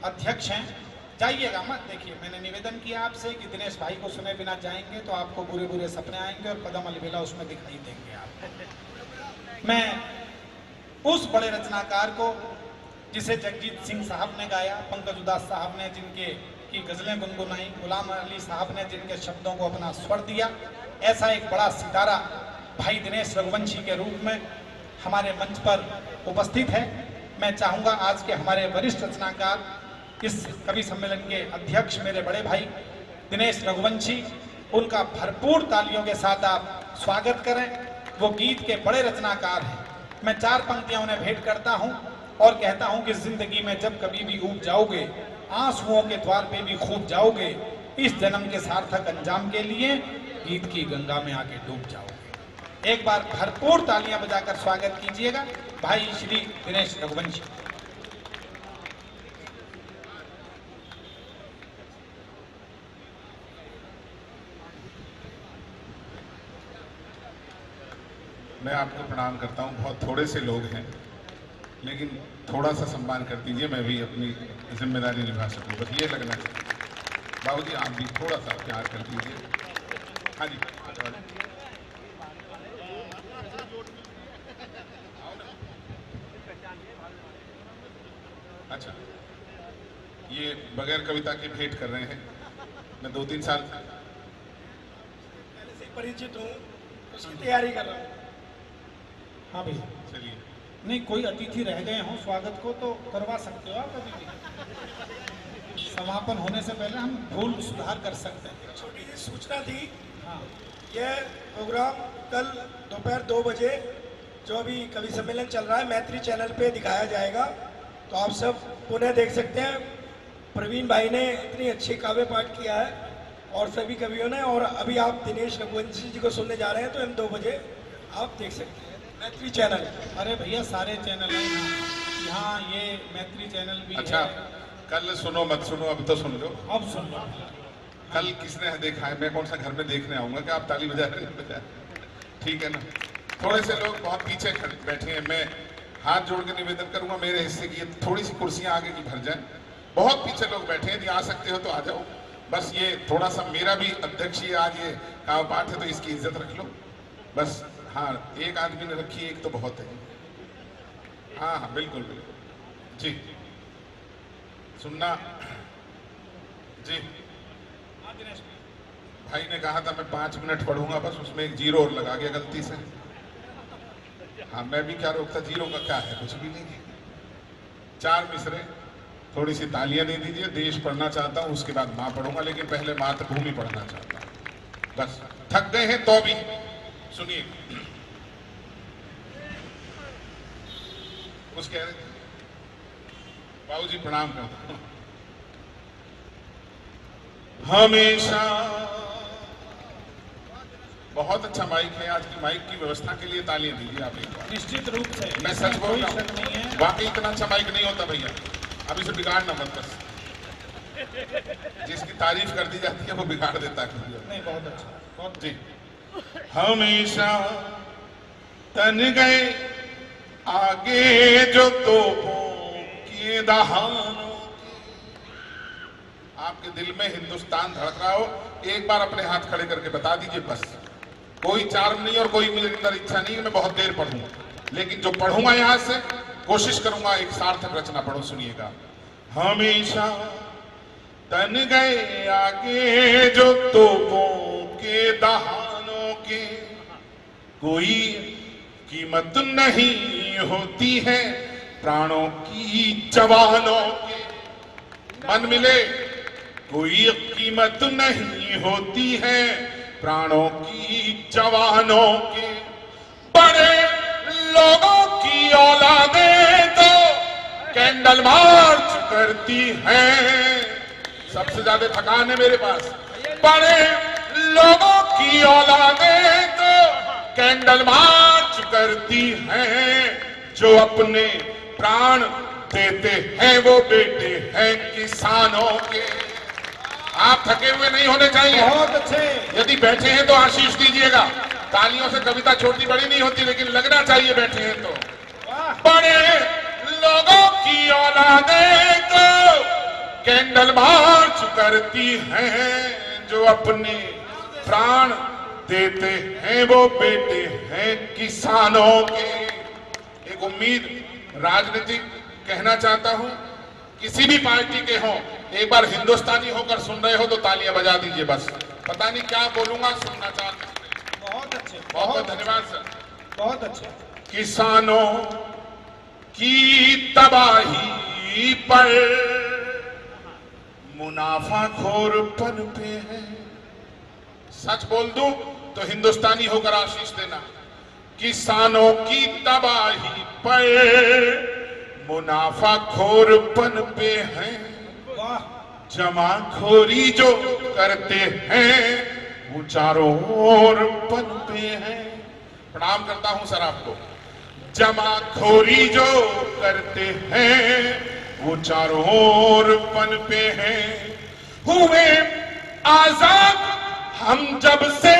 अध्यक्ष हैं, जाइएगा मत। देखिए, मैंने निवेदन किया आपसे कि दिनेश भाई को सुने बिना जाएंगे तो आपको बुरे बुरे सपने आएंगे और कदम अलबेला उसमें दिखाई देंगे आप। मैं उस बड़े रचनाकार को जिसे जगजीत सिंह साहब ने गाया, पंकज उदास साहब ने जिनके की गजलें गुनगुनाई, गुलाम अली साहब ने जिनके शब्दों को अपना स्वर दिया, ऐसा एक बड़ा सितारा भाई दिनेश रघुवंशी के रूप में हमारे मंच पर उपस्थित है। मैं चाहूँगा आज के हमारे वरिष्ठ रचनाकार, इस कवि सम्मेलन के अध्यक्ष मेरे बड़े भाई दिनेश रघुवंशी, उनका भरपूर तालियों के साथ आप स्वागत करें। वो गीत के बड़े रचनाकार हैं। मैं 4 पंक्तियां उन्हें भेंट करता हूं और कहता हूं कि जिंदगी में जब कभी भी ऊब जाओगे, आंसुओं के द्वार पे भी खूब जाओगे, इस जन्म के सार्थक अंजाम के लिए गीत की गंगा में आके डूब जाओगे। एक बार भरपूर तालियां बजाकर स्वागत कीजिएगा भाई श्री दिनेश रघुवंशी। मैं आपको प्रणाम करता हूं। बहुत थोड़े से लोग हैं, लेकिन थोड़ा सा सम्मान कर दीजिए, मैं भी अपनी जिम्मेदारी निभा सकूं, बस ये लगना चाहिए। बाबूजी आप भी थोड़ा सा प्यार कर दीजिए। हाँ जी, अच्छा, ये बगैर कविता के भेंट कर रहे हैं। मैं 2-3 साल पहले से परिचित हूँ, उसकी तैयारी कर रहा हूँ। हाँ भैया, चलिए। नहीं कोई अतिथि रह गए हों स्वागत को तो करवा सकते हो आप अभी भी। समापन होने से पहले हम भूल सुधार कर सकते हैं। छोटी सी सूचना थी, हाँ, यह प्रोग्राम कल दोपहर 2 बजे जो अभी कवि सम्मेलन चल रहा है मैत्री चैनल पे दिखाया जाएगा, तो आप सब पुनः देख सकते हैं। प्रवीण भाई ने इतनी अच्छी काव्य पाठ किया है और सभी कवियों ने, और अभी आप दिनेश रघुवंशी जी को सुनने जा रहे हैं, तो हम 2 बजे आप देख सकते हैं मैत्री चैनल। अरे भैया सारे चैनल हैं यहाँ, ये मैत्री चैनल भी अच्छा, है। कल सुनो मत सुनो, अब तो सुन लो। अब सुन लो। कल किसने देखा है? मैं कौन सा घर में देखने आऊंगा कि आप ताली बजा रहे हैं? ठीक है ना। थोड़े से लोग बहुत पीछे खड़े बैठे हैं, मैं हाथ जोड़ के निवेदन करूंगा मेरे हिस्से की थोड़ी सी कुर्सियां आगे की भर जाए। बहुत पीछे लोग बैठे हैं, यदि आ सकते हो तो आ जाओ। बस ये थोड़ा सा, मेरा भी अध्यक्ष ये आज ये काव्य पाठ है तो इसकी इज्जत रख लो बस। हाँ, एक आदमी ने रखी, एक तो बहुत है। हाँ हाँ बिल्कुल बिल्कुल जी, सुनना जी। भाई ने कहा था मैं 5 मिनट पढ़ूंगा, बस उसमें एक 0 और लगा गया गलती से। हाँ, मैं भी क्या रोकता, 0 का क्या है, कुछ भी नहीं है। 4 मिसरे, थोड़ी सी तालियां दे दीजिए। देश पढ़ना चाहता हूं, उसके बाद माँ पढ़ूंगा, लेकिन पहले मातृभूमि पढ़ना चाहता हूं। बस थक गए हैं तो भी सुनिए। कुछ कह रहे थे बाबूजी? प्रणाम करता हूं। हमेशा बहुत अच्छा माइक है, आज की माइक की व्यवस्था के लिए तालियां दीजिए आप एक बार। निश्चित रूप से, मैं सच बोल रहा शक नहीं है। हूं, वाकई इतना अच्छा माइक नहीं होता भैया। अब इसे बिगाड़ना मत, बस जिसकी तारीफ कर दी जाती है वो बिगाड़ देता है। नहीं, बहुत अच्छा, बहुत जी। हमेशा तन गए आगे जो तोपों के दहानों, आपके दिल में हिंदुस्तान धड़क रहा हो, एक बार अपने हाथ खड़े करके बता दीजिए बस। कोई चार्म नहीं और कोई मेरे अंदर इच्छा नहीं है मैं बहुत देर पढ़ूंगा, लेकिन जो पढ़ूंगा यहां से कोशिश करूंगा एक सार्थक रचना पढ़ूं। सुनिएगा। हमेशा तन गए आगे जो तोपों के दहानों के, कोई कीमत नहीं होती है प्राणों की जवानों के। मन मिले, कोई कीमत नहीं होती है प्राणों की जवानों के। बड़े लोगों की औलादें तो कैंडल मार्च करती हैं। सबसे ज्यादा थकान है मेरे पास। बड़े लोगों की औलादें तो कैंडल मार्च करती हैं। जो अपने प्राण देते हैं वो बेटे हैं किसानों के। आप थके हुए नहीं होने चाहिए। बहुत अच्छे। यदि बैठे हैं तो आशीष दीजिएगा। तालियों से कविता छोटी बड़ी नहीं होती, लेकिन लगना चाहिए बैठे हैं तो। बड़े लोगों की औलादें तो कैंडल मार्च करती हैं जो अपने प्राण देते हैं, वो बेटे हैं किसानों के। एक उम्मीद राजनीतिक कहना चाहता हूं, किसी भी पार्टी के हो, एक बार हिंदुस्तानी होकर सुन रहे हो तो तालियां बजा दीजिए बस। पता नहीं क्या बोलूंगा, सुनना चाहते हैं। बहुत अच्छे, बहुत बहुत धन्यवाद सर। बहुत अच्छे। किसानों की तबाही पर मुनाफाखोर पनपे हैं। सच बोल दूं तो हिंदुस्तानी होकर आशीष देना। किसानों की तबाही पर मुनाफाखोर पनपे हैं, वाह, जमाखोरी जो करते हैं वो चारों ओर पनपे हैं। प्रणाम करता हूं सर आपको। जमाखोरी जो करते हैं वो चारों ओर पनपे हैं। हुए आजाद हम जब से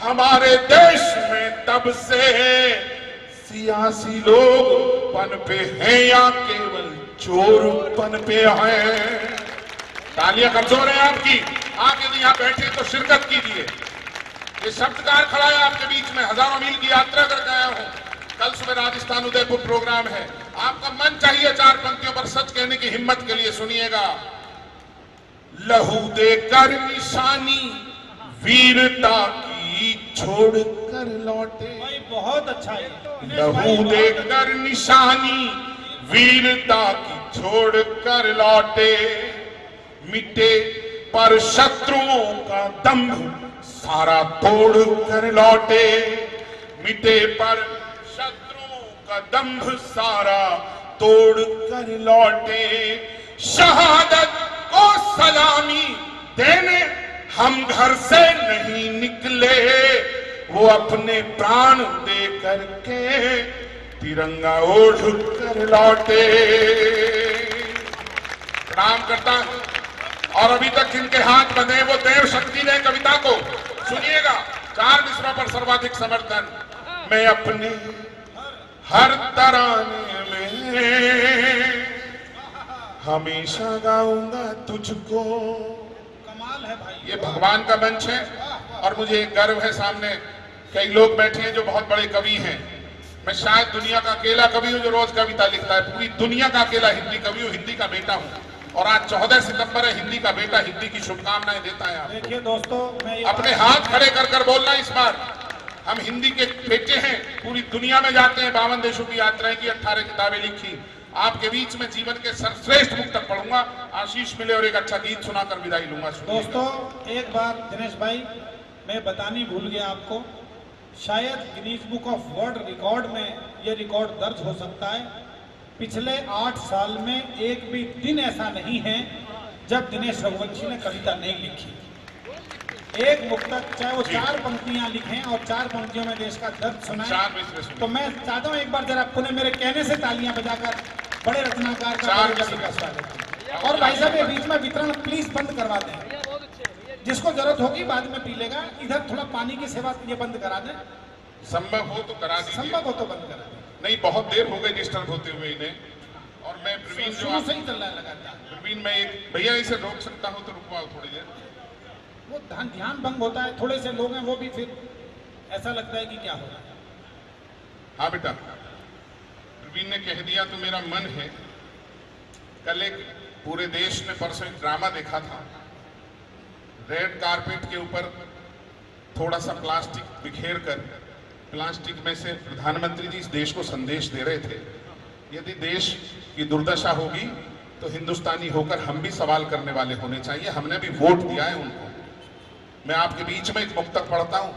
हमारे देश में, तब से सियासी लोग पनपे हैं या केवल चोर पनपे हैं। तालियां कमजोर है आपकी, आप यदि यहां बैठे तो शिरकत कीजिए। ये शब्दकार खड़ा है आपके बीच में, हजारों मील की यात्रा करके आया हूं। कल सुबह राजस्थान उदयपुर प्रोग्राम है। आपका मन चाहिए चार पंक्तियों पर सच कहने की हिम्मत के लिए, सुनिएगा। लहू देकर निशानी वीरता की छोड़ कर लौटे। भाई बहुत अच्छा है। लहू देकर निशानी वीरता की छोड़ कर लौटे। मिटे पर शत्रुओं का दंभ सारा तोड़ कर लौटे। मिटे पर शत्रुओं का दंभ सारा तोड़ कर लौटे। शहादत को सलामी देने हम घर से नहीं निकले, वो अपने प्राण दे करके तिरंगा ओढ़ कर लौटे। प्रणाम करता हूं। और अभी तक जिनके हाथ बंधे वो देव शक्ति ने कविता को सुनिएगा। 4 मिसरों पर सर्वाधिक समर्थन। मैं अपने हर तराने में हमेशा गाऊंगा तुझको। कमाल है भाई। ये भगवान का मंच है और मुझे गर्व है, सामने कई लोग बैठे हैं जो बहुत बड़े कवि हैं। मैं शायद दुनिया का अकेला कवि हूं जो रोज कविता लिखता है। पूरी दुनिया का अकेला हिंदी कवि हूं, हिंदी का बेटा हूं। और आज 14 सितंबर है, हिंदी का बेटा हिंदी की शुभकामनाएं देता है आपको। देखिए दोस्तों, मैं ये अपने हाथ खड़े कर कर बोलना इस बार। हम हिंदी के बेटे हैं, पूरी दुनिया में जाते हैं, 52 देशों की यात्राएं की, 18 किताबें लिखी। आपके बीच में जीवन के सर्वश्रेष्ठ पुस्तक पढ़ूंगा, आशीष मिले और एक अच्छा गीत सुनाकर विदाई लूंगा। दोस्तों, एक बार दिनेश भाई मैं बतानी भूल गया आपको, शायद Guinness book of world record में यह रिकॉर्ड दर्ज हो सकता है। पिछले 8 साल में एक भी दिन ऐसा नहीं है जब दिनेश रघुवंशी ने कविता नहीं लिखी। एक मुक्तक, चाहे वो 4 पंक्तियां लिखें और 4 पंक्तियों में देश का दर्द सुनाए। तो मैं चाहता हूं एक बार जरा आपको मेरे कहने से तालियां बजाकर बड़े रत्नाकार का स्वागत। और भाई साहब ये बीच में वितरण प्लीज बंद करवा दें, जिसको जरूरत होगी बाद में पी लेगा। इधर थोड़ा पानी की सेवा ये बंद करा दें, संभव हो तो करा दीजिए। संभव हो तो बंद करा दें। नहीं, बहुत देर हो गई डिस्टर्ब होते हुए इन्हें। और मैं प्रवीण जो शुरू से ही चल रहा है लगातार। प्रवीण, मैं एक भैया इसे रोक सकता हूं तो रुकवाओ थोड़ी देर। वो ध्यान भंग होता है, थोड़े से लोग हैं वो भी फिर ऐसा लगता है कि क्या हो रहा है। हाँ बेटा, प्रवीण ने कह दिया तो मेरा मन है। कल एक पूरे देश ने परसों एक ड्रामा देखा था। रेड कारपेट के ऊपर थोड़ा सा प्लास्टिक बिखेर कर, प्लास्टिक में से प्रधानमंत्री जी इस देश को संदेश दे रहे थे, यदि देश की दुर्दशा होगी तो हिंदुस्तानी होकर हम भी सवाल करने वाले होने चाहिए। हमने भी वोट दिया है उनको। मैं आपके बीच में एक मुक्तक पढ़ता हूं,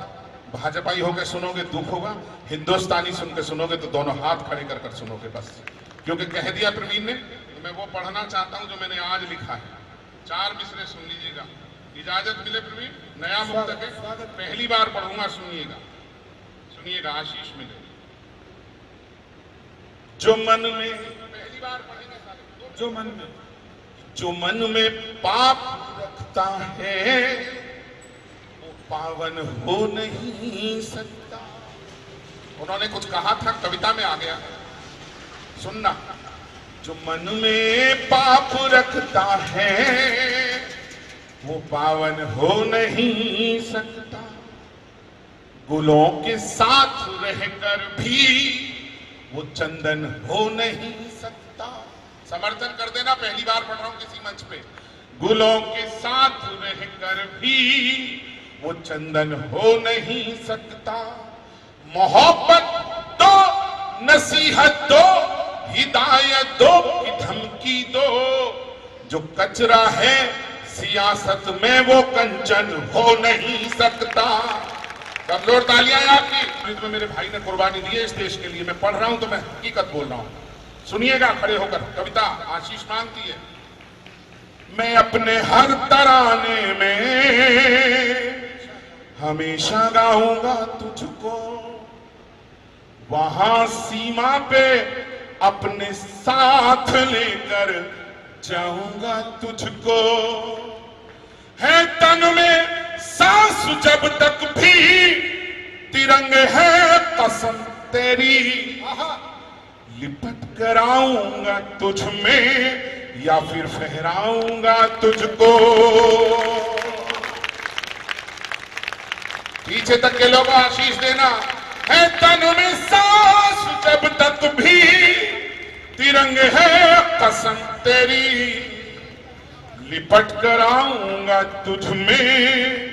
भाजपाई होकर सुनोगे दुख होगा, हिंदुस्तानी सुन के सुनोगे तो दोनों हाथ खड़े कर कर सुनोगे बस। क्योंकि कह दिया प्रवीण ने, तो मैं वो पढ़ना चाहता हूं जो मैंने आज लिखा है। 4 मिसरे सुन लीजिएगा, इजाजत मिले प्रवीण। नया मुक्तक है, पहली बार पढ़ूंगा, सुनिएगा सुनिएगा, आशीष मिले। जो मन में, पहली बार पढ़ेंगे सारे। जो मन में पाप रखता है वो पावन हो नहीं सकता। उन्होंने कुछ कहा था, कविता में आ गया, सुनना। जो मन में पाप रखता है वो पावन हो नहीं सकता। गुलों के साथ रहकर भी वो चंदन हो नहीं सकता। समर्थन कर देना, पहली बार पढ़ रहा हूं किसी मंच पे। गुलों के साथ रहकर भी वो चंदन हो नहीं सकता। मोहब्बत दो, नसीहत दो, हिदायत दो कि धमकी दो, जो कचरा है सियासत में वो कंचन हो नहीं सकता। कमजोर तालियां आपकी। तो मेरे भाई ने कुर्बानी दी है इस देश के लिए। मैं पढ़ रहा हूं तो मैं हकीकत बोल रहा हूं। सुनिएगा खड़े होकर। कविता आशीष मांगती है। मैं अपने हर तराने में हमेशा गाऊंगा तुझको, वहां सीमा पे अपने साथ लेकर जाऊंगा तुझको। है तन में सांस जब तक भी तिरंगे है कसम तेरी, लिपट कर आऊंगा तुझ में या फिर फहराऊंगा तुझको। पीछे तक के लोगों आशीष देना। है तन में सांस जब तक भी तिरंगे है कसम तेरी, लिपट कर आऊंगा तुझ में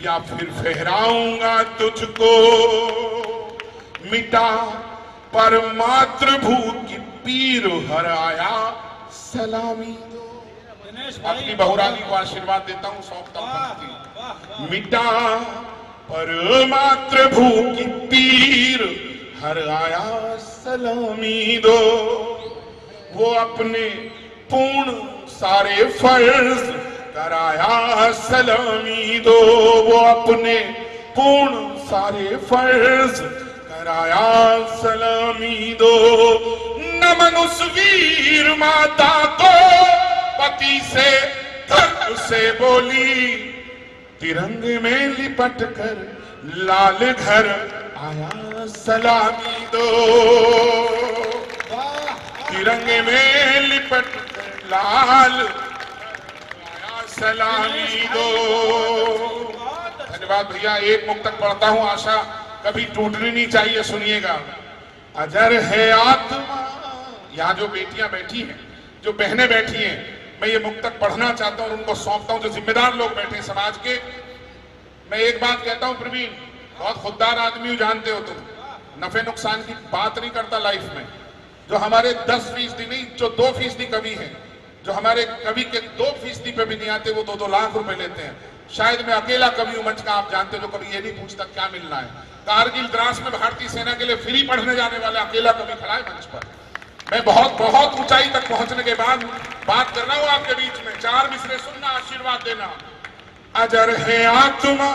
या फिर फहराऊंगा तुझको। मिटा पर मातृभू की पीर हराया सलामी दो। अपनी बहुरानी को आशीर्वाद देता हूं, सौंपता हूं। मिटा पर मातृभू की पीर हराया सलामी दो। वो अपने पूर्ण सारे फर्ज कराया सलामी दो। वो अपने पूर्ण सारे फर्ज कराया सलामी दो। नमन उस वीर माता को पति से गर्व से बोली, तिरंगे में लिपट कर लाल घर आया सलामी दो। तिरंगे में लिपट कर लाल आया सलामी दो। धन्यवाद भैया। एक मुक्तक पढ़ता हूं, आशा कभी टूटनी नहीं चाहिए। सुनिएगा। अजर है आत्मा। यहाँ जो बेटियां बैठी हैं, जो बहनें बैठी हैं, मैं ये मुक्तक पढ़ना चाहता हूं और उनको सौंपता हूं, जो जिम्मेदार लोग बैठे हैं समाज के। मैं एक बात कहता हूं प्रवीण, बहुत खुददार आदमी हो, जानते हो तुम, नफे नुकसान की बात नहीं करता लाइफ में। जो हमारे 10% नहीं, जो 2% कवि हैं, जो हमारे कवि के 2% पे भी नहीं आते, वो 2-2 लाख रुपए लेते हैं। शायद मैं अकेला कवि हूं मंच का, आप जानते हो, जो कभी ये नहीं पूछता क्या मिलना है। कारगिल द्रास में भारतीय सेना के लिए फ्री पढ़ने जाने वाला अकेला कवि खड़ा है मंच पर। मैं बहुत ऊंचाई तक पहुंचने के बाद बात कर रहा हूं आपके बीच में। 4 मिसरे सुनना, आशीर्वाद देना। अजर है आत्मा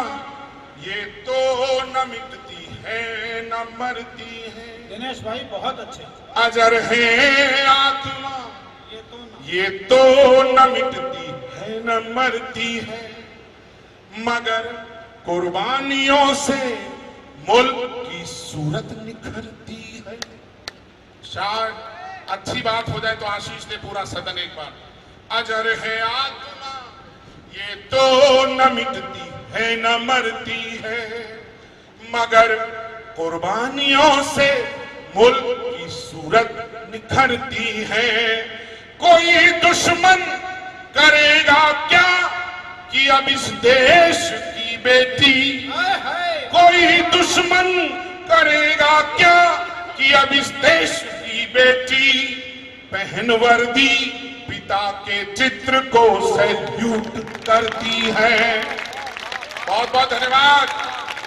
ये तो न मिटती है न मरती है। दिनेश भाई बहुत अच्छे। अजर है आत्मा ये तो न मिटती है न मरती है, मगर कुर्बानियों से मुल्क की सूरत निखरती है। शायद अच्छी बात हो जाए तो आशीष दे पूरा सदन एक बार। अजर है आत्मा ये तो न मिटती है न मरती है, मगर कुर्बानियों से मुल्क की सूरत निखरती है। कोई दुश्मन करेगा क्या कि अब इस देश की बेटी, कोई दुश्मन करेगा क्या कि अब इस देश की बेटी पहन वर्दी पिता के चित्र को सैल्यूट करती है। बहुत बहुत धन्यवाद,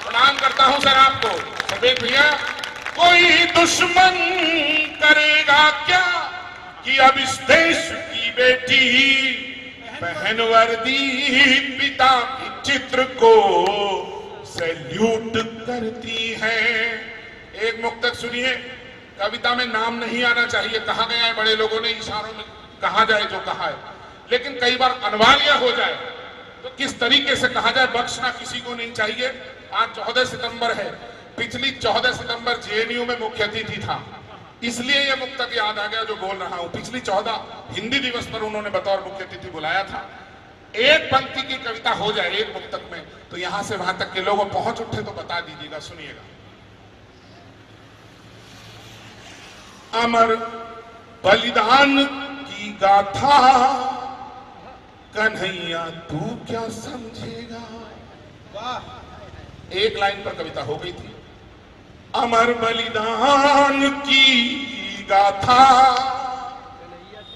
प्रणाम करता हूं सर आपको सफेद भैया। कोई दुश्मन करेगा क्या कि अब इस देश की बेटी पहन वर्दी पिता के चित्र को सैल्यूट करती है। एक मुक्तक सुनिए, कविता में नाम नहीं आना चाहिए, कहा गया है बड़े लोगों ने, इशारों में कहा जाए जो कहा है, लेकिन कई बार अनिवार्य हो जाए तो किस तरीके से कहा जाए, बख्शना किसी को नहीं चाहिए। आज 14 सितंबर है। पिछली 14 सितंबर जेएनयू में मुख्य अतिथि था। इसलिए ये मुक्तक याद आ गया जो बोल रहा हूं। पिछली 14 हिंदी दिवस पर उन्होंने बतौर मुख्य अतिथि बुलाया था। एक पंक्ति की कविता हो जाए एक मुक्तक में तो यहां से वहां तक के लोग पहुंच उठे तो बता दीजिएगा। सुनिएगा। अमर बलिदान की गाथा कन्हैया तू क्या समझेगा। वाह, एक लाइन पर कविता हो गई थी। अमर बलिदान की गाथा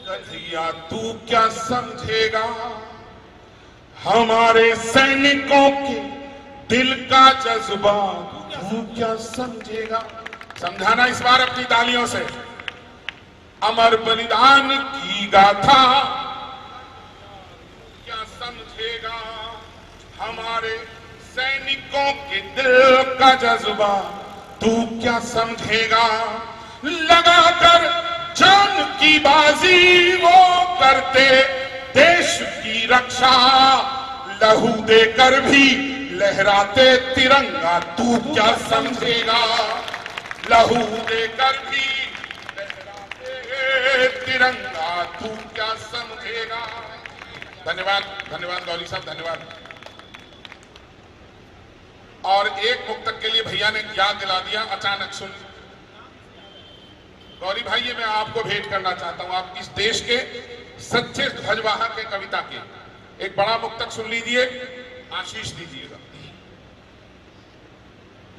कन्हैया तू क्या समझेगा। हमारे सैनिकों के दिल का जज्बा तू क्या समझेगा। समझाना इस बार अपनी तालियों से। अमर बलिदान की गाथा क्या समझेगा। हमारे सैनिकों के दिल का जज्बा तू क्या समझेगा। लगाकर जान की बाजी वो करते देश की रक्षा। लहू देकर भी लहराते तिरंगा तू क्या समझेगा। लहू देकर भी लहराते तिरंगा तू क्या समझेगा। धन्यवाद, धन्यवाद गौरी साहब, धन्यवाद। और एक मुक्तक के लिए भैया ने याद दिला दिया, अचानक सुन। गौरी भाई, ये मैं आपको भेंट करना चाहता हूं। आप इस देश के सच्चे ध्वजवाहक के कविता के एक बड़ा मुक्तक सुन लीजिए, आशीष दीजिएगा।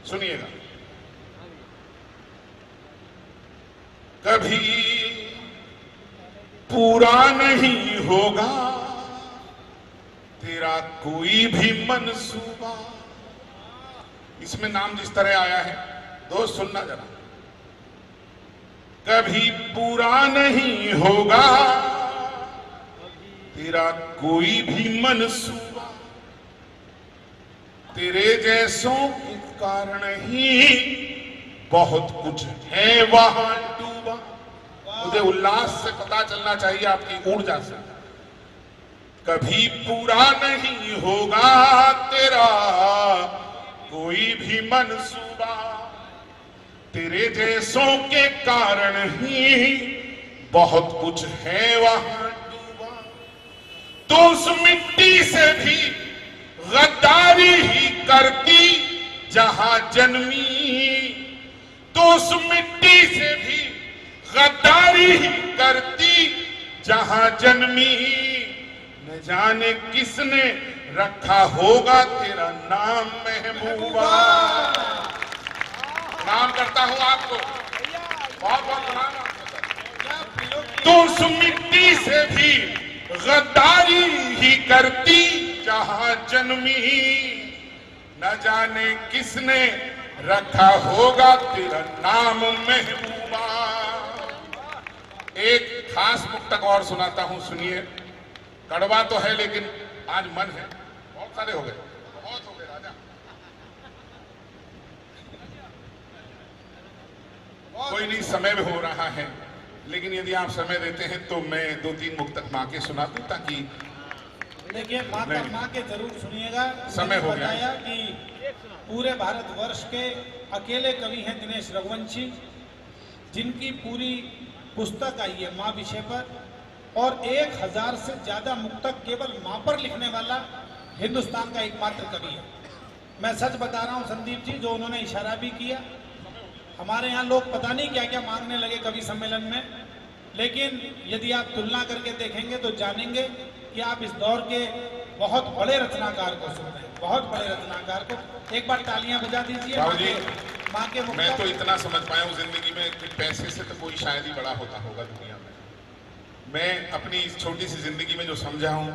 सुनिएगा। कभी पूरा नहीं होगा तेरा कोई भी मंसूबा। इसमें नाम जिस तरह आया है, दोस्त सुनना जरा। कभी पूरा नहीं होगा तेरा कोई भी मंसूबा। तेरे जैसों के कारण ही बहुत कुछ है वहां डूबा। मुझे उल्लास से पता चलना चाहिए, आपकी ऊर्जा से। कभी पूरा नहीं होगा तेरा कोई भी मंसूबा। तेरे जैसों के कारण ही बहुत कुछ है वहां डूबा। तो उस मिट्टी से भी गद्दारी ही करती जहां जन्मी। तो उस मिट्टी से भी गद्दारी ही करती जहां जन्मी। न जाने किसने रखा होगा तेरा नाम महबूबा। नाम करता हूं आपको, बहुत बहुत प्रणाम। तो उस मिट्टी से भी गद्दारी ही करती जहां जन्मी। न जाने किसने रखा होगा तेरा नाम महबूबा। एक खास मुक्तक और सुनाता हूं, सुनिए। कड़वा तो है लेकिन आज मन है। बहुत सारे हो गए, बहुत हो गए राजा। कोई नहीं, समय में हो रहा है, लेकिन यदि आप समय देते हैं तो मैं 2-3 मुक्तक माँ के सुना दूं, ताकि देखिए माँ के जरूर सुनिएगा। समय हो गया बताया कि पूरे भारतवर्ष के अकेले कवि हैं दिनेश रघुवंशी, जिनकी पूरी पुस्तक आई है माँ विषय पर, और 1000 से ज्यादा मुक्तक केवल माँ पर लिखने वाला हिंदुस्तान का एकमात्र कवि है। मैं सच बता रहा हूँ संदीप जी, जो उन्होंने इशारा भी किया। हमारे यहाँ लोग पता नहीं क्या क्या मांगने लगे कवि सम्मेलन में, लेकिन यदि आप तुलना करके देखेंगे तो जानेंगे कि आप इस दौर के बहुत बड़े रचनाकार को सुन रहे हैं, बहुत बड़े रचनाकार को। एक बार तालियां बजा दीजिए माँ के मुक्तक। मैं तो इतना समझ पाया हूँ जिंदगी में कि पैसे से तो कोई शायद ही बड़ा होता होगा दुनिया में। मैं अपनी इस छोटी सी जिंदगी में जो समझा हूँ,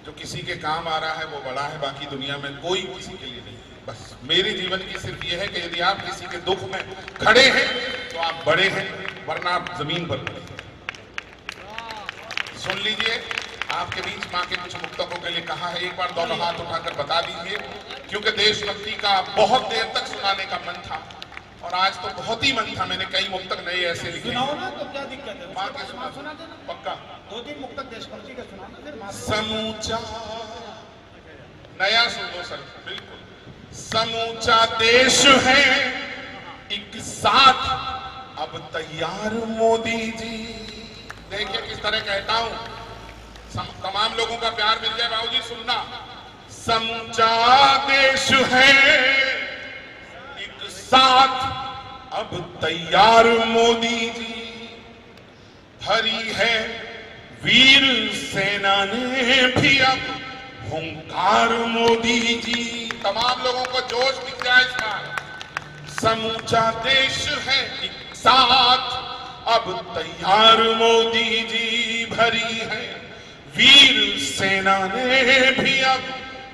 जो किसी के काम आ रहा है वो बड़ा है, बाकी दुनिया में कोई किसी के लिए नहीं। बस मेरे जीवन की सिर्फ ये है कि यदि आप किसी के दुख में खड़े हैं तो आप बड़े हैं, वरना आप जमीन पर पड़े। सुन लीजिए, आपके बीच माँ के कुछ मुक्तकों के लिए कहा है। एक बार दोनों हाथ उठाकर बता दीजिए, क्योंकि देशभक्ति का बहुत देर तक सुनाने का मन था और आज तो बहुत ही मन था। मैंने कई मुक्तक नए ऐसे लिखे। सुनाओ ना, तो क्या दिक्कत है? माँ के सुना देना, पक्का। 2-3 मुक्तक देशभक्ति का सुनाना, फिर माँ। समूचा नया सुन लो सर, बिल्कुल। समूचा देश है एक साथ अब तैयार मोदी जी। देखिए किस तरह कहता हूं, तमाम लोगों का प्यार मिल जाए। बाबूजी सुनना, समझा देश है एक साथ, अब तैयार मोदी जी। भरी है वीर सेना ने भी अब हुंकार मोदी जी। तमाम लोगों को जोश दिख जाए इस बार। समूचा देश है एक साथ, अब तैयार मोदी जी। भरी है वीर सेना ने भी अब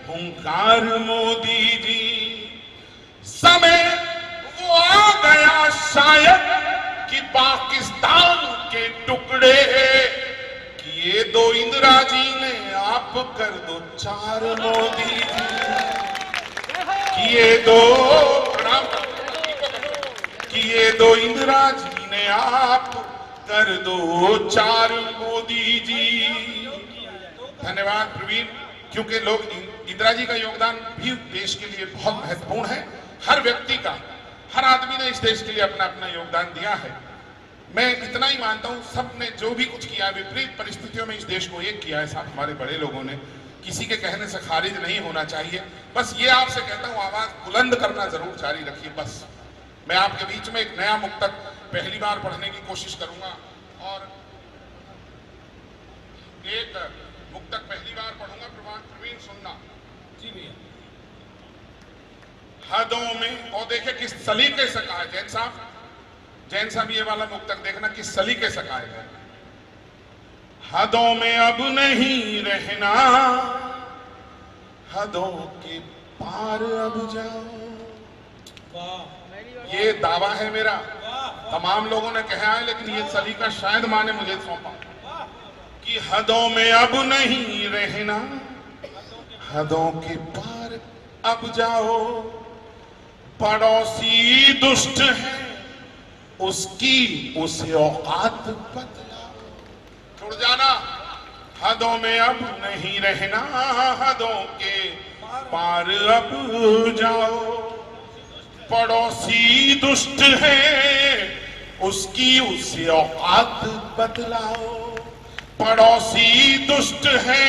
हुंकार मोदी जी। समय वो आ गया शायद कि पाकिस्तान के टुकड़े किए दो इंदिरा जी ने, आप कर दो 4 मोदी जी। किए दो, प्रणाम किए दो इंदिरा जी ने, आप कर दो 4 मोदी जी। धन्यवाद प्रवीण, क्योंकि लोग इंदिरा जी का योगदान भी देश के लिए बहुत महत्वपूर्ण है। हर व्यक्ति का, हर आदमी ने इस देश के लिए अपना अपना योगदान दिया है। मैं इतना ही मानता हूं, सबने जो भी कुछ किया, विपरीत परिस्थितियों में इस देश को एक किया है साहब हमारे बड़े लोगों ने। किसी के कहने से खारिज नहीं होना चाहिए। बस ये आपसे कहता हूं, आवाज बुलंद करना जरूर जारी रखिए। बस मैं आपके बीच में एक नया मुक्तक पहली बार पढ़ने की कोशिश करूंगा, और एक मुक्तक पहली बार पढ़ूंगा। प्रवीण सुनना जी भैया। हदों में, और देखे किस सलीके से कहा जैन साहब, जैन साहब ये वाला मुक्तक देखना किस सलीके से कहा है। हदों में अब नहीं रहना, हदों के पार अब जाओ। ये दावा है मेरा, तमाम लोगों ने कहा है, लेकिन ये सलीका शायद मां ने मुझे सौंपा कि हदों में अब नहीं रहना, हदों के पार अब जाओ। पड़ोसी दुष्ट है उसकी उसे औकात बदलाओ। छोड़ जाना, हदों में अब नहीं रहना, हदों के पार अब जाओ। पड़ोसी दुष्ट है उसकी उसे औकात बदलाओ। पड़ोसी दुष्ट है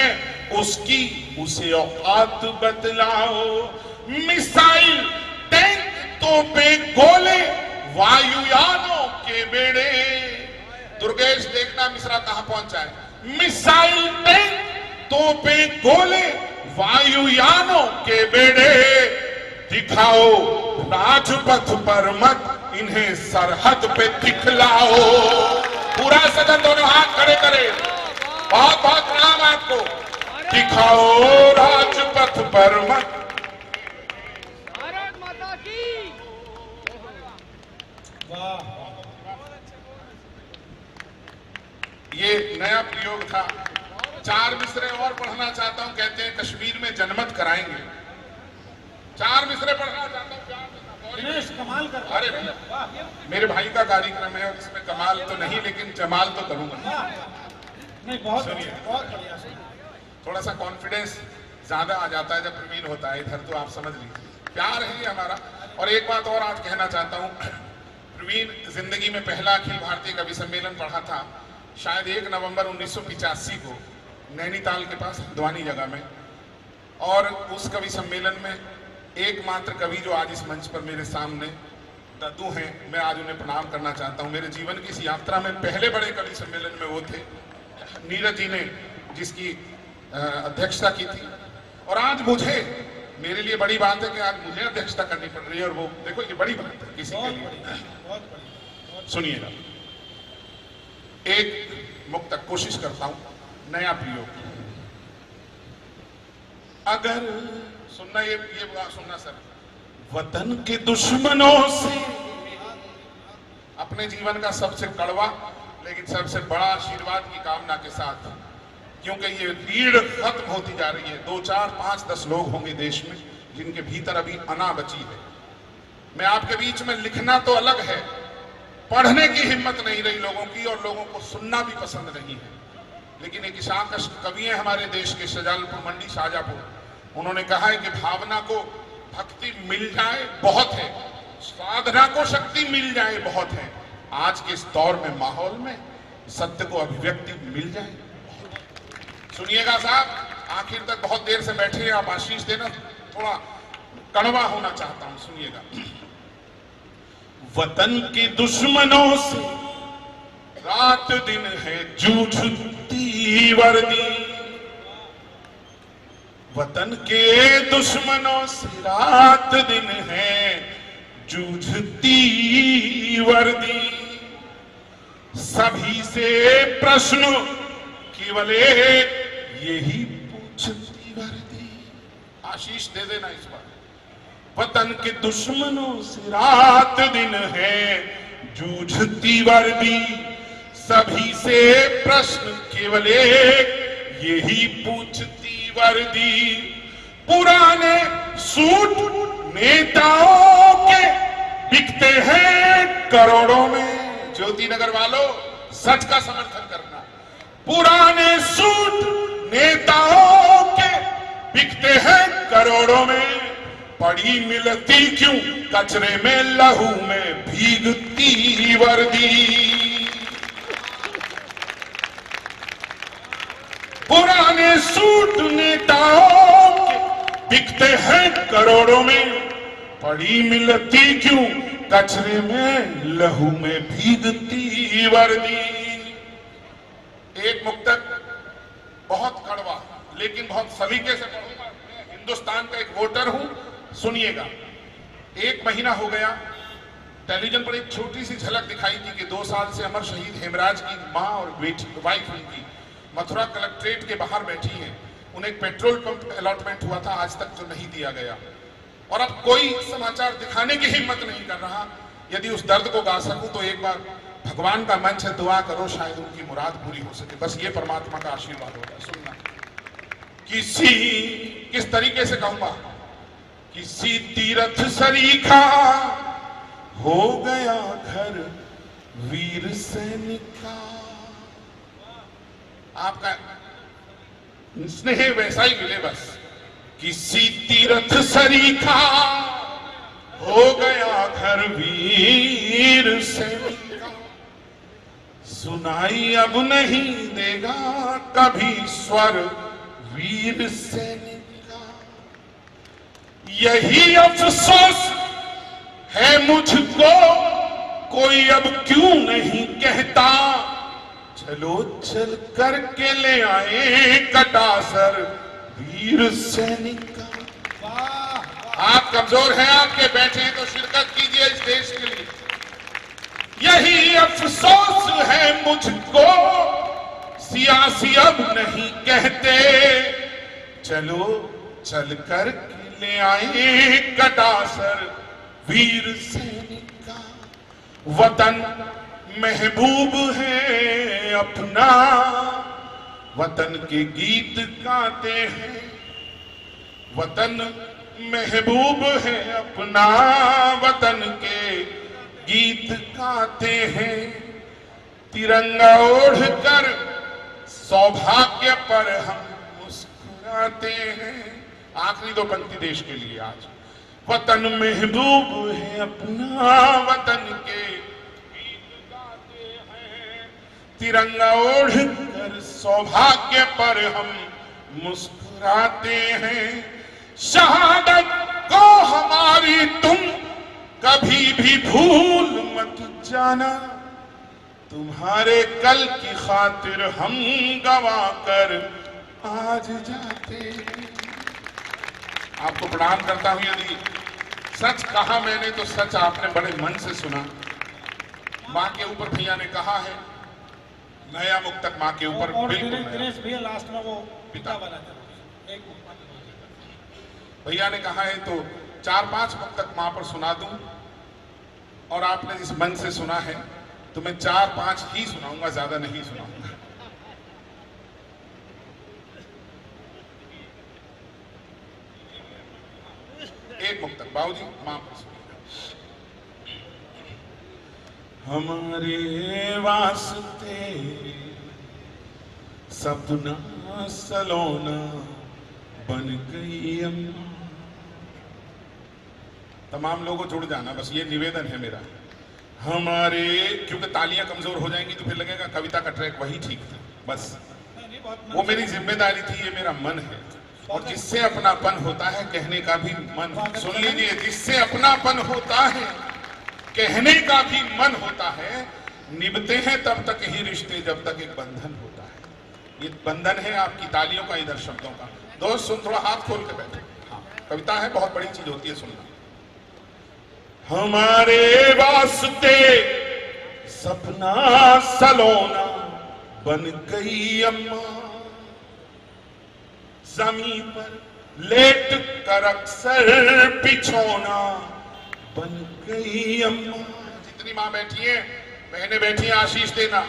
उसकी उसे औकात बदलाओ। मिसाइल, टैंक, तोपे, गोले, वायुयानों के बेड़े। दुर्गेश देखना मिश्रा कहां पहुंचा है। मिसाइल, टैंक, तोपे, गोले, वायुयानों के बेड़े। दिखाओ राजपथ पर मत, इन्हें सरहद पे दिखलाओ। पूरा सदन दोनों हाथ खड़े करे, बहुत बहुत प्रणाम आपको। दिखाओ राजपथ पर मत। भारत माता की। ये नया प्रयोग था। 4 मिसरे और पढ़ना चाहता हूं। कहते हैं कश्मीर में जनमत कराएंगे। 4 मिसरे पढ़ना चाहता हूं। दिनेश कमाल कर। अरे मेरे भाई का कार्यक्रम है और इसमें कमाल तो नहीं, लेकिन जमाल तो करूंगा। नहीं, बहुत सुनिए। बहुत बढ़िया। थोड़ा सा कॉन्फिडेंस ज्यादा आ जाता है जब प्रवीण होता है इधर, तो आप समझ लीजिए प्यार है ये हमारा। और एक बात और आज कहना चाहता हूं, प्रवीण जिंदगी में पहला अखिल भारतीय कवि सम्मेलन पढ़ा था शायद 1 नवंबर 1985 को नैनीताल के पास हल्द्वानी जगह में। और उस कवि सम्मेलन में एकमात्र कवि जो आज इस मंच पर मेरे सामने दद्दू हैं, मैं आज उन्हें प्रणाम करना चाहता हूं। मेरे जीवन की इस यात्रा में पहले बड़े कवि सम्मेलन में वो थे, नीरज जी ने जिसकी अध्यक्षता की थी। और आज मुझे, मेरे लिए बड़ी बात है कि आज मुझे अध्यक्षता करनी पड़ रही है। और वो देखो ये बड़ी बात है किसी के लिए। सुनिएगा एक मुक्तक कोशिश करता हूं, नया प्रयोग। अगर सुनना, ये सुनना सर। वतन के दुश्मनों से अपने जीवन का सबसे कड़वा लेकिन सबसे बड़ा आशीर्वाद की कामना के साथ, क्योंकि ये रीढ़ खत्म होती जा रही है। 2, 4, 5, 10 लोग होंगे देश में जिनके भीतर अभी अना बची है। मैं आपके बीच में, लिखना तो अलग है, पढ़ने की हिम्मत नहीं रही लोगों की, और लोगों को सुनना भी पसंद नहीं है। लेकिन एक ईशान कवि है हमारे देश के, शाहजहांपुर मंडी शाहजहांपुर, उन्होंने कहा है कि भावना को भक्ति मिल जाए बहुत है, साधना को शक्ति मिल जाए बहुत है, आज के इस दौर में, माहौल में सत्य को अभिव्यक्ति मिल जाए। सुनिएगा साहब, आखिर तक बहुत देर से बैठे हैं आप, आशीष देना, थोड़ा कड़वा होना चाहता हूं, सुनिएगा। वतन के दुश्मनों से रात दिन है जूझती वर्दी, वतन के दुश्मनों से रात दिन है जूझती वर्दी, सभी से प्रश्न केवल एक यही पूछती वर्दी। आशीष दे देना इस बार। वतन के दुश्मनों से रात दिन है जूझती वर्दी, सभी से प्रश्न केवल एक यही पूछती वर्दी। पुराने सूट नेताओं के बिकते हैं करोड़ों में। ज्योति नगर वालों, सच का समर्थन करना। पुराने सूट नेताओं के बिकते हैं करोड़ों में, पड़ी मिलती क्यों कचरे में लहू में भीगती वर्दी। पुराने सूट नेताओं के बिकते हैं करोड़ों में, पड़ी मिलती क्यों कचरे में लहू में भीगती वर्दी। एक मुक्तक बहुत कड़वा लेकिन बहुत सलीके से पढ़ूंगा। मैं हिंदुस्तान का एक वोटर हूं, सुनिएगा। 1 महीना हो गया, टेलीविजन पर एक छोटी सी झलक दिखाई थी कि 2 साल से अमर शहीद हेमराज की मां और बेटी, वाइफ उनकी मथुरा कलेक्ट्रेट के बाहर बैठी हैं। उन्हें एक पेट्रोल पंप अलॉटमेंट हुआ था, आज तक तो नहीं दिया गया, और अब कोई समाचार दिखाने की हिम्मत नहीं कर रहा। यदि उस दर्द को गा सकूं तो एक बार भगवान का मंच है, दुआ करो शायद उनकी मुराद पूरी हो सके। बस ये परमात्मा का आशीर्वाद होगा। सुनना, किस तरीके से कहूंगा, किसी तीर्थ सरीखा हो गया घर वीर सैनिक का। आपका स्नेह वैसा ही मिले बस। किसी तीर्थ सरीखा हो गया घर वीर सैनिक का, सुनाई अब नहीं देगा कभी स्वर वीर सैनिक का। यही अफसोस है मुझको, कोई अब क्यों नहीं कहता, चलो चल करके ले आए कटासर वीर सैनिक का। आप कमजोर हैं, आपके बैठे हैं तो शिरकत कीजिए इस देश के लिए। यही अफसोस है मुझको, सियासी अब नहीं कहते, चलो चल कर ले आए कटासर वीर सैनिक का। वतन महबूब है अपना, वतन के गीत गाते हैं। वतन महबूब है अपना, वतन के गीत गाते हैं। तिरंगा ओढ़कर सौभाग्य पर हम मुस्कुराते हैं। आखिरी 2 पंक्ति देश के लिए आज। वतन महबूब है अपना, वतन के गीत गाते हैं। तिरंगा ओढ़कर सौभाग्य पर हम मुस्कुराते हैं। शहादत को हमारी तुम कभी भी भूल मत जाना, तुम्हारे कल की खातिर हम गवा कर आज जाते हैं। आपको प्रणाम करता हूं। यदि सच कहा मैंने तो सच आपने बड़े मन से सुना। मां के ऊपर भैया ने कहा है, नया मुक्तक मां के ऊपर बिल्कुल दिनेश भैया लास्ट में वो पिता वाला था। भैया ने कहा है तो 4-5 मुक्तक मां पर सुना दूं, और आपने जिस मन से सुना है तो मैं 4-5 ही सुनाऊंगा, ज्यादा नहीं सुनाऊंगा। एक मुक्तक बाबूजी मां पर सुनिए। हमारे वास्ते सपना सलोना बन गई अम्मा। तमाम लोगों जुड़ जाना, बस ये निवेदन है मेरा। हमारे, क्योंकि तालियां कमजोर हो जाएंगी तो फिर लगेगा कविता का ट्रैक वही ठीक था, बस नहीं, बहुत मन वो से- मेरी जिम्मेदारी थी, ये मेरा मन है। और जिससे अपनापन होता है कहने का भी मन, सुन लीजिए, जिससे अपनापन होता है कहने का भी मन होता है, निभते हैं तब तक ही रिश्ते जब तक एक बंधन होता है। ये बंधन है आपकी तालियों का, इधर शब्दों का। दोस्त सुन, थोड़ा हाथ खोल के बैठे। हाँ, कविता है, बहुत बड़ी चीज होती है सुनना। हमारे वास्ते सपना सलोना बन गई अम्मा, जमीन पर लेट कर अक्सर बिछोना बन गई अम्मा। जितनी माँ बैठी है, बहनें बैठी हैं, आशीष देना।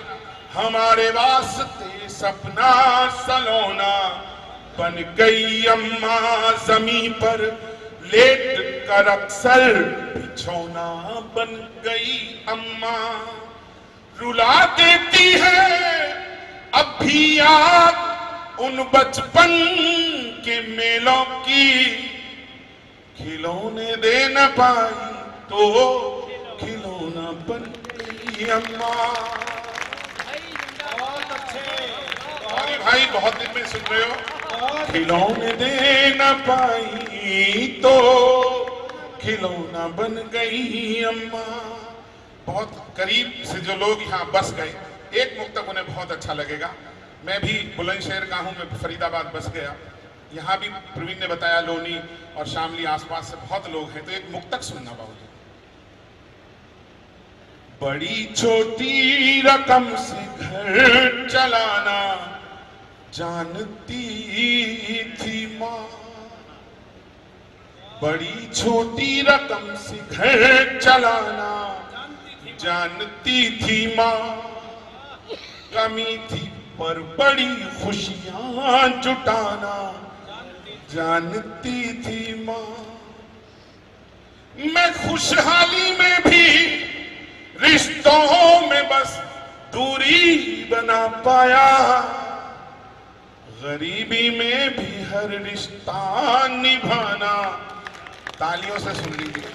हमारे वास्ते सपना सलोना बन गई अम्मा, जमीन पर लेट कर अक्सर बिछोना बन गई अम्मा। रुला देती है अब भी याद उन बचपन के मेलों की, खिलौने दे न पाई तो खिलौना बन गई अम्मा। बहुत अच्छे, अरे भाई, बहुत दिन में सुन रहे हो। बहुत खिलौने दे न पाई तो खिलौना बन गई अम्मा। बहुत करीब से जो लोग यहाँ बस गए, एक मुक्तक उन्हें बहुत अच्छा लगेगा। मैं भी बुलंदशहर का हूँ, मैं फरीदाबाद बस गया। यहाँ भी प्रवीण ने बताया लोनी और शामली आसपास से बहुत लोग हैं, तो एक मुक्तक सुनना बाबूजी। बड़ी छोटी रकम से घर चलाना जानती थी माँ, बड़ी छोटी रकम से घर चलाना जानती थी माँ। कमी थी पर बड़ी खुशियां जुटाना जानती थी माँ। मैं खुशहाली में भी रिश्तों में बस दूरी बना पाया, गरीबी में भी हर रिश्ता निभाना, तालियों से सुन लीजिए,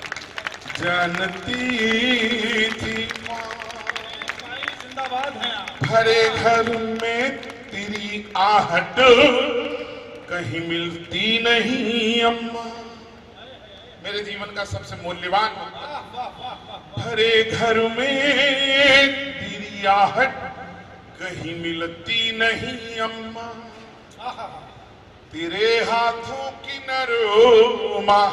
जानती थी माँ। जिंदाबाद हैं आप। भरे घर में तेरी आहट कहीं मिलती नहीं अम्मा। मेरे जीवन का सबसे मूल्यवान भरे घर में तेरी आहट कहीं मिलती नहीं अम्मा। तेरे हाथों की नरमा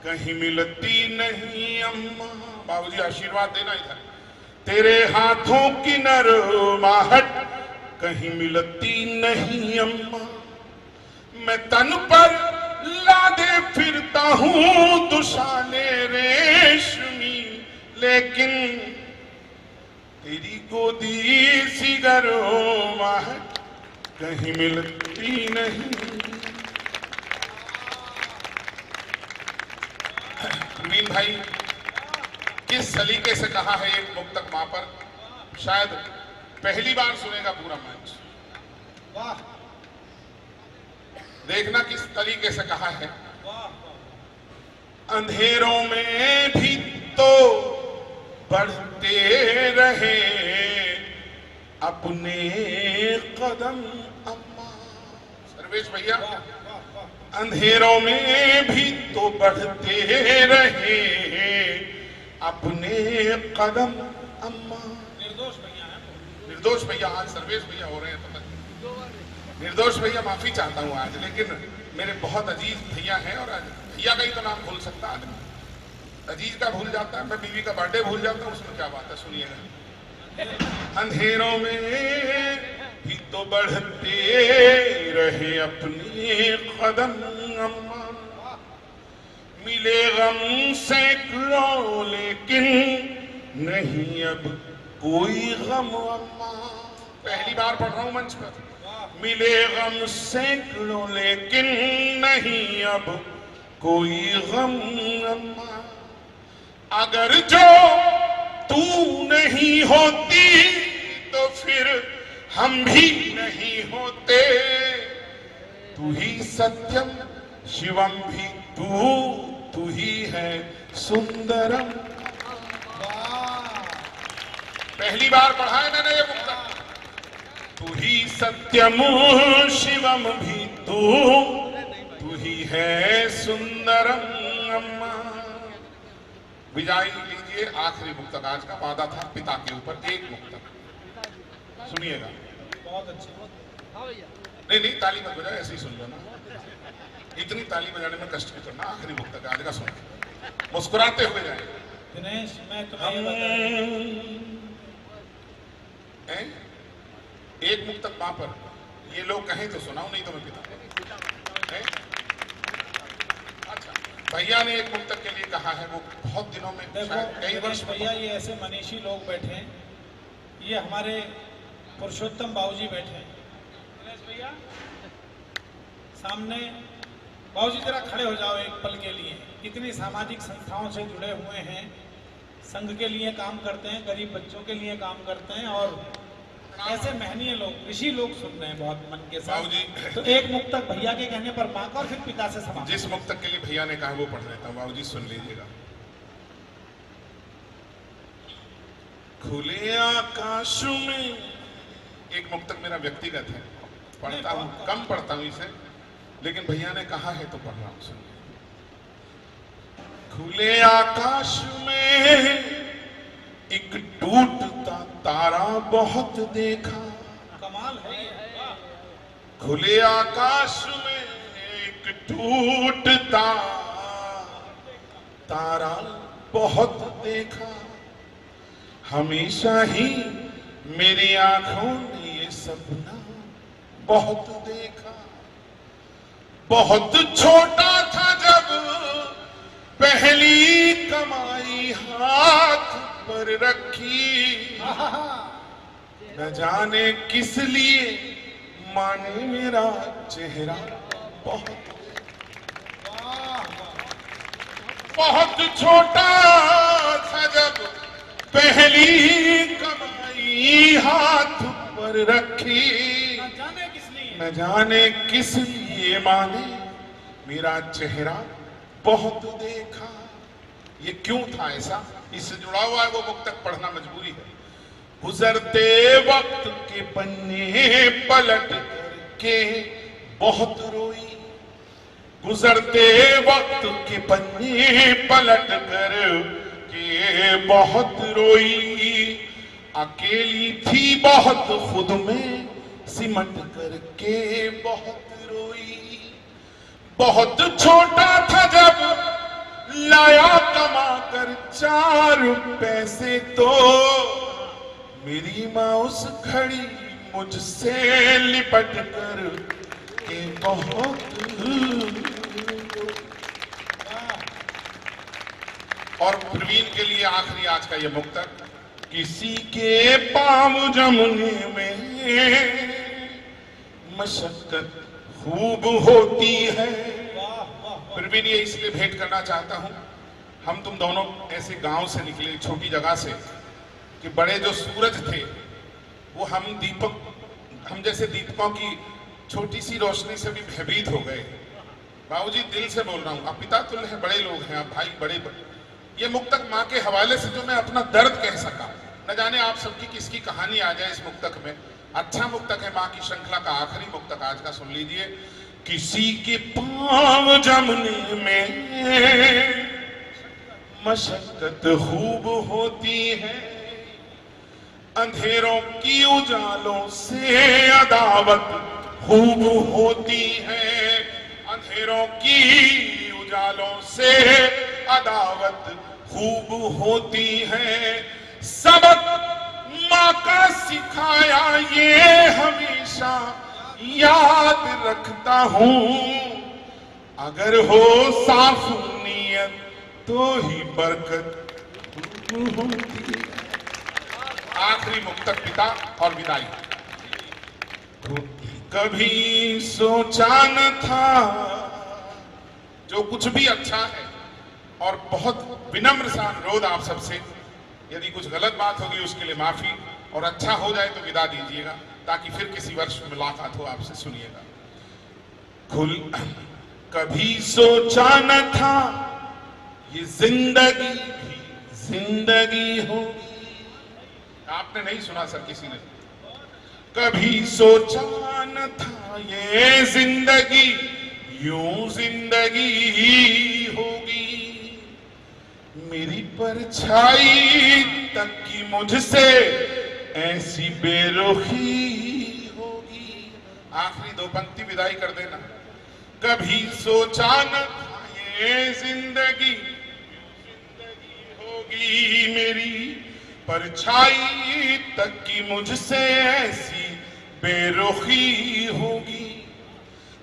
कहीं मिलती नहीं अम्मा। बाबूजी आशीर्वाद देना इधर। तेरे हाथों की नरमाहट कहीं मिलती नहीं अम्मा। मैं तन पर लादे फिरता हूँ दुशाले रेशमी, लेकिन तेरी गोदी सी गरमाहट कहीं मिलती नहीं। प्रवीण भाई किस सलीके से कहा है एक मुक्तक मां पर, शायद पहली बार सुनेगा पूरा मंच। वाह देखना किस तरीके से कहा है। वाह अंधेरों में भी तो बढ़ते रहे अपने कदम अम्मा। सर्वेश भैया, अंधेरों में भी तो बढ़ते रहे अपने कदम अम्मा। निर्दोष भैया हैं। निर्दोष भैया, आज सर्वेश भैया हो रहे हैं पता नहीं। निर्दोष भैया, माफी चाहता हूँ आज, लेकिन मेरे बहुत अजीज भैया हैं और आज भैया का ही तो नाम भूल सकता आदमी, अजीज का भूल जाता है। मैं बीवी का बर्थडे भूल जाता हूँ, उसमें क्या बात है, सुनिएगा। अंधेरों में भी तो बढ़ते रहे अपने कदम अम्मा। मिले गम सैकड़ों लेकिन नहीं अब कोई गम अम्मा। पहली बार पढ़ रहा हूं मंच पर। मिले गम सैकड़ों लेकिन नहीं अब कोई गम अम्मा। अगर जो तू नहीं होती तो फिर हम भी नहीं होते। तू ही सत्यम शिवम भी तू ही है सुंदरम। वाह पहली बार पढ़ा है मैंने ये मुक्तक। तू ही सत्यम शिवम भी तू ही है सुंदरम अम्मा। विदाई लीजिए, आखिरी मुक्तक आज का वादा था पिता के ऊपर, एक मुक्तक सुनिएगा। बहुत अच्छे। नहीं ताली मत बजाओ, ऐसे ही सुन लेना, इतनी ताली बजाने में कष्ट नहीं करना। आखिरी मुक्तक आज का सुन, मुस्कुराते हुए जाए। दिनेश मैं तुम्हें एक मुक्तक वहां पर ये लोग कहें तो सुनाओ, नहीं तो मैं पिता है? अच्छा, भैया ने एक मुक्तक के लिए कहा है, वो बहुत दिनों में शायद कई वर्ष भैया ये ऐसे मनीषी लोग बैठे हैं, ये हमारे पुरुषोत्तम बाबूजी बैठे हैं। दिनेश भैया सामने, बाबूजी जरा खड़े हो जाओ एक पल के लिए। कितनी सामाजिक संस्थाओं से जुड़े हुए हैं, संघ के लिए काम करते हैं, गरीब बच्चों के लिए काम करते हैं, और ऐसे महनीय लोग, ऋषि लोग सुन रहे हैं बहुत मन के साथ। तो एक मुक्तक भैया के कहने पर माँ का और फिर पिता से समाप्त। जिस मुक्तक के लिए भैया ने कहा वो पढ़ देता हूँ, बाबूजी सुन लीजिएगा। खुले आकाश में, एक मुक्तक मेरा व्यक्तिगत है, पढ़ता हूँ, कम पढ़ता हूँ इसे, लेकिन भैया ने कहा है तो पढ़ रहा हूँ, सुन। खुले आकाश में एक टूटता तारा बहुत देखा। कमाल है ये। खुले आकाश में एक टूटता तारा बहुत देखा। हमेशा ही मेरी आंखों ने ये सपना बहुत देखा। बहुत छोटा था जब पहली कमाई हाथ पर रखी, न जाने किस लिए माने मेरा चेहरा बहुत छोटा था जब पहली कमाई हाथ पर रखी, न जाने किस लिए माने मेरा चेहरा बहुत देखा। ये क्यों था ऐसा, इससे जुड़ा हुआ है वो मुक्तक, पढ़ना मजबूरी है। गुजरते वक्त के पन्ने पलट के बहुत रोई। गुजरते वक्त के पन्ने पलट कर के बहुत रोई। अकेली थी बहुत खुद में सिमट करके बहुत रोई। बहुत छोटा था जब लाया कमा कर 4 पैसे तो मेरी माँ उस घड़ी मुझसे लिपट कर के बहुत। और प्रवीण के लिए आखिरी आज का ये मुक्तक। किसी के पाँव जमने में मशक्कत खूब होती है। प्रवीण ये इसलिए भेंट करना चाहता हूं, हम तुम दोनों ऐसे गांव से निकले, छोटी जगह से, कि बड़े जो सूरज थे वो हम जैसे दीपकों की छोटी सी रोशनी से भी भयभीत हो गए। बाबूजी दिल से बोल रहा हूँ, आप पिता तुल्य हैं, बड़े लोग हैं आप, भाई बड़े। ये मुक्तक माँ के हवाले से जो मैं अपना दर्द कह सका, न जाने आप सबकी किसकी कहानी आ जाए इस मुक्तक में। अच्छा मुक्तक है, माँ की श्रृंखला का आखिरी मुक्तक आज का, सुन लीजिए। किसी के पाँव जमने में मशक्कत खूब होती है। अंधेरों की उजालों से अदावत खूब होती है। अंधेरों की उजालों से अदावत खूब होती है। सबक माँ का सिखाया ये हमेशा याद रखता हूँ। अगर हो साफ नीयत तो ही बरकत होती है। आखिरी मुक्तक पिता और विदाई। कभी सोचा न था जो कुछ भी अच्छा है, और बहुत विनम्र सा अनुरोध आप सबसे, यदि कुछ गलत बात होगी उसके लिए माफी, और अच्छा हो जाए तो विदा दीजिएगा ताकि फिर किसी वर्ष मुलाकात हो आपसे। सुनिएगा। कभी सोचा न था ये जिंदगी भी जिंदगी होगी। आपने नहीं सुना सर किसी ने। कभी सोचा न था ये जिंदगी यूं जिंदगी होगी, मेरी परछाई तक की मुझसे ऐसी बेरुखी होगी। आखिरी दो पंक्ति विदाई कर देना। कभी सोचा न था ये जिंदगी होगी, मेरी परछाई तक की मुझसे ऐसी बेरुखी होगी।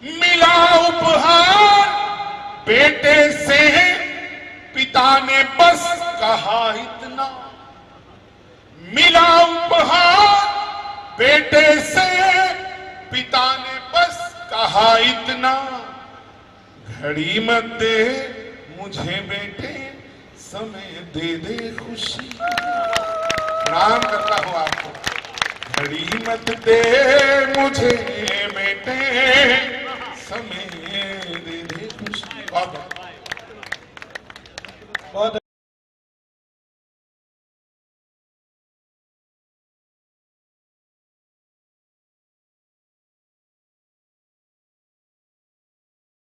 मिला उपहार बेटे से पिता ने बस कहा इतना, मिला उपहार बेटे से पिता ने बस कहा इतना, घड़ी मत दे मुझे बेटे समय दे दे खुशी। प्रणाम करता हूं आपको। घड़ी मत दे मुझे बेटे समय दे दे खुशी। बहुत